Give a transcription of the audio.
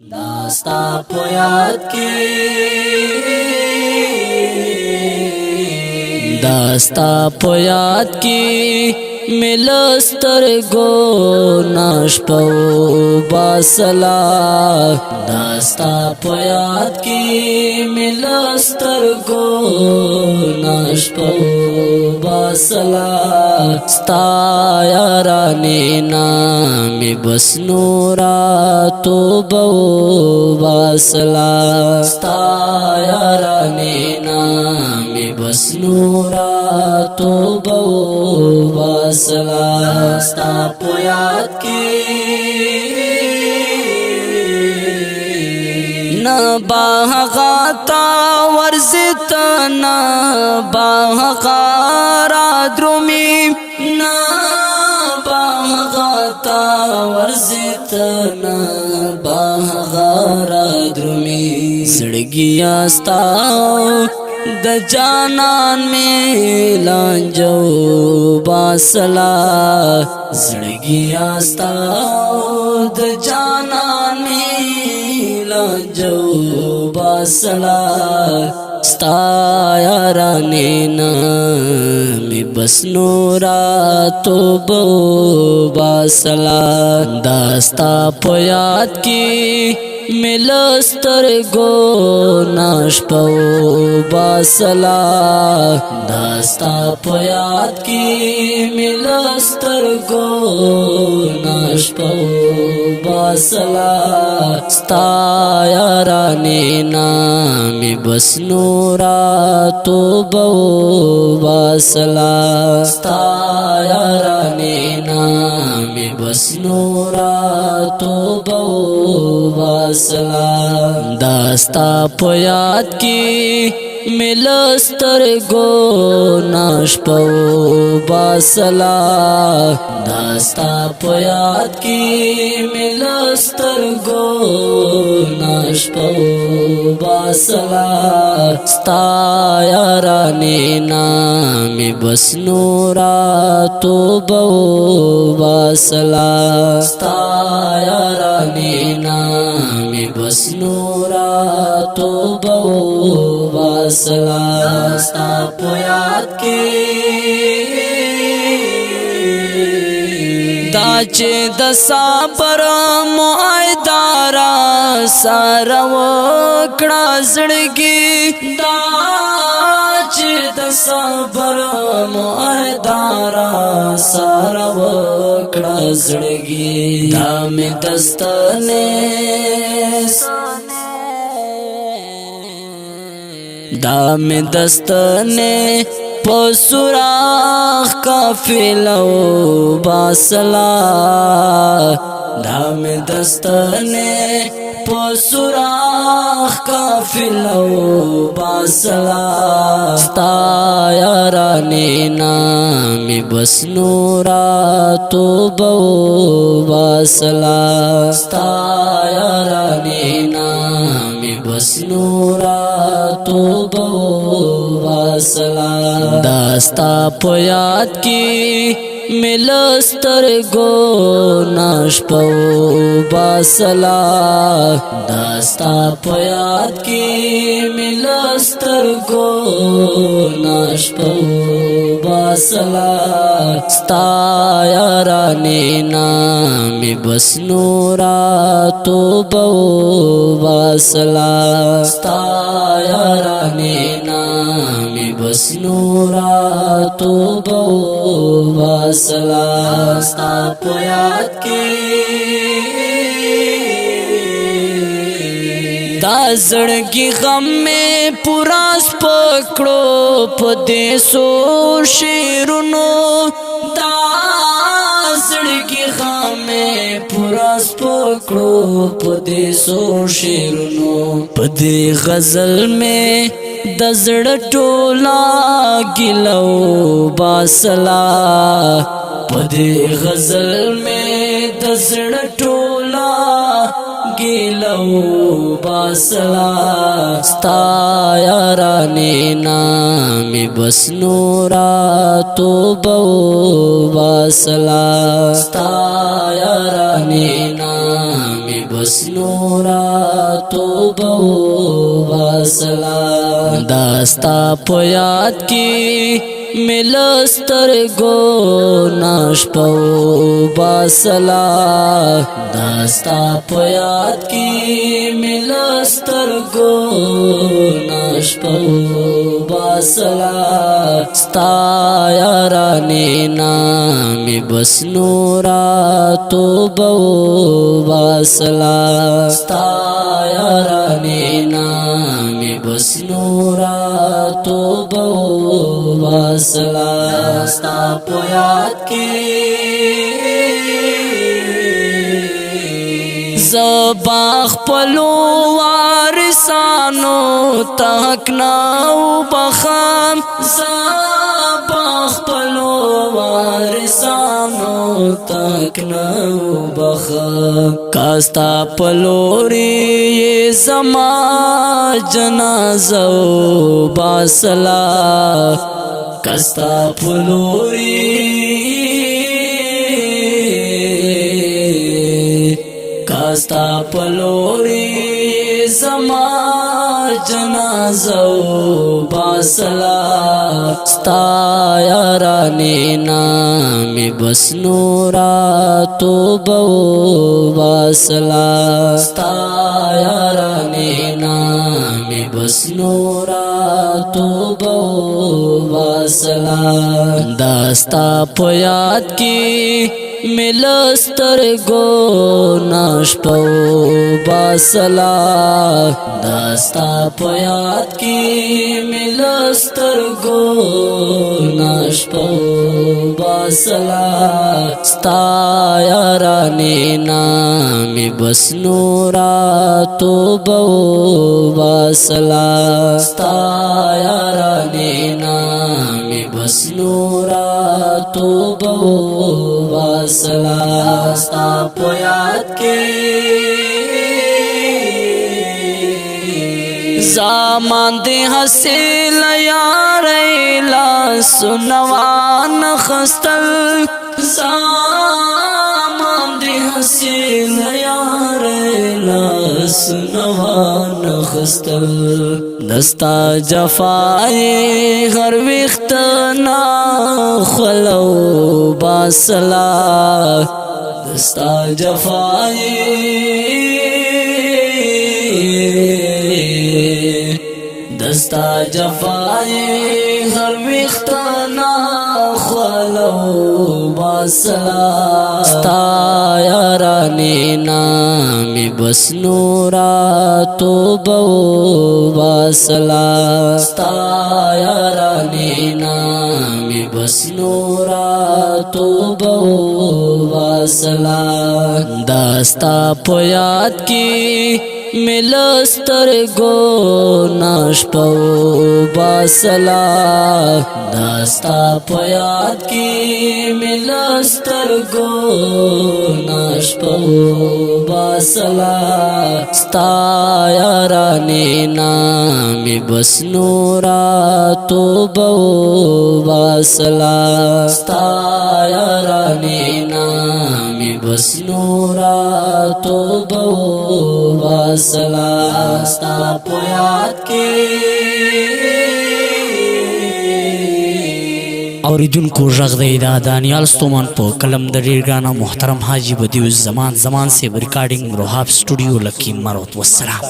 दास्ता पोयात की दास्ता पोयात की मिलस्तर गो नाशपो बासला दास्ता पोयात की मिलस्तर गो नाशपो बासला स्तायाराने नामी बसनूरा तो बो बासला स्तायाराने नामी बसनूरा तो बो बासला स्ता पोयात की न बाहगाता वर्जित न बाहगारा द्रुमी न बाहगाता वर्जित न बाहगारा द्रुमी सड़गिया स्ताओ द जानान में लांजो बासला सड़गिया स्ताओ द जानान में लांजो बासला स्तायाराने नामी बसनूरा तो बो बासला दास्ता पोयात की मिलस्तर गो नाशपो बासला दास्ता पोयात की मिलस्तर गो नाशपो बासला स्तायाराने नामी बसनूरा तो बो बासला स्तायाराने नामी बसनूरा तो बो बासला दास्ता पोयात की मिलस्तर गो नाशपो बासला दास्ता पोयात की मिलस्तर गो नाशपो बासला स्तायाराने नामी बसनूरा तो बो बासला स्तायाराने नामी बसनूरा तो बो बासला स्ता पोयात की दाचे दसा पर मुआयदारा सारा वकड़ा जड़गी दाचे दसा पर मुआयदारा सारा वकड़ा जड़गी दाम दस्तने दाम दस्तने पसुराख काफिलो बासला दाम दस्तने पसुराख काफिलो बासला स्तायाराने नामी बसनूरा तो बो बासला स्तायाराने नामी बसनूरा तो बो बासला दास्ता पोयात की मिलस्तर गो नाशपो बासला दास्ता पोयात की मिलस्तर गो नाशपो बासला स्तायाराने नामी बसनूरा तो बो बासला स्तायाराने नामी बसनूरा तो बो बासला स्ता पोयात की दाजड़ की गम में पूरा पकड़ो पदेसो शेरुनो दाजड़ की गम में पूरा पकड़ो पदेसो शेरुनो पदे गजल में दजड़ टोला गिलो बासला पदे गजल में दजड़ टोला گیلو باسلا ستا یارانی نامی بس نورا توبو باسلا ستا یارانی نامی بس نورا توبو باسلا داستا پویاد کی ملستر گو ناش پو باسلا داستا پیاد کی ملستر گو ناش پو باسلا ستا یارانی نامی بس نورا توبو باسلا ستا یارانی نامی بس نورا توبو باسلا ستا پویاد کی زباخ پلو وارسانو تحق ناو بخام زباخ پلو وارسانو تحق ناو بخام کاستا پلوری زما جنازو باسلا کاستا پلوری کاستا پلوری زما جنازو باسلا ستا یارانی نامی بس نورا توبو باسلا ستا یارانی نامی بس نورا توبو باسلا داستا پویاد کی ملستر گو ناش پو باسلا داستا پیاد کی ملستر گو ناش پو باسلا ستا یارانی نامی بس نورا توبو باسلا ستا یارانی نامی بس نورا توبو باسلا ستا پویاد کی زمان دی حسیل یاری لاسنوان خستل زمان دی حسیل یاری لاسنوان خستل دستا جفائی غر وقت نا خلو باسلا دستا جفائی دستا جفائی غر وقت نا خلو باسلا ستا یارانی نامی بس نورا توبو باسلا ستا یارانی نامی بس نورا توبو باسلا داستا پویاد کی ملستر گو ناش پو باسلا داستا پیاد کی ملستر گو ناش پو باسلا ستا یارانی نامی بس نورا توبو باسلا ستا یارانی نامی بس نورا توبو باسلا ستا پویاد کی اوریدونکو غږ دی دا دانیال ستومن په قلم د ډیر ګرانه محترم حاجی بدیع زمان سے ریکارډینګ روحاب سټوډیو لکی مروت والسلام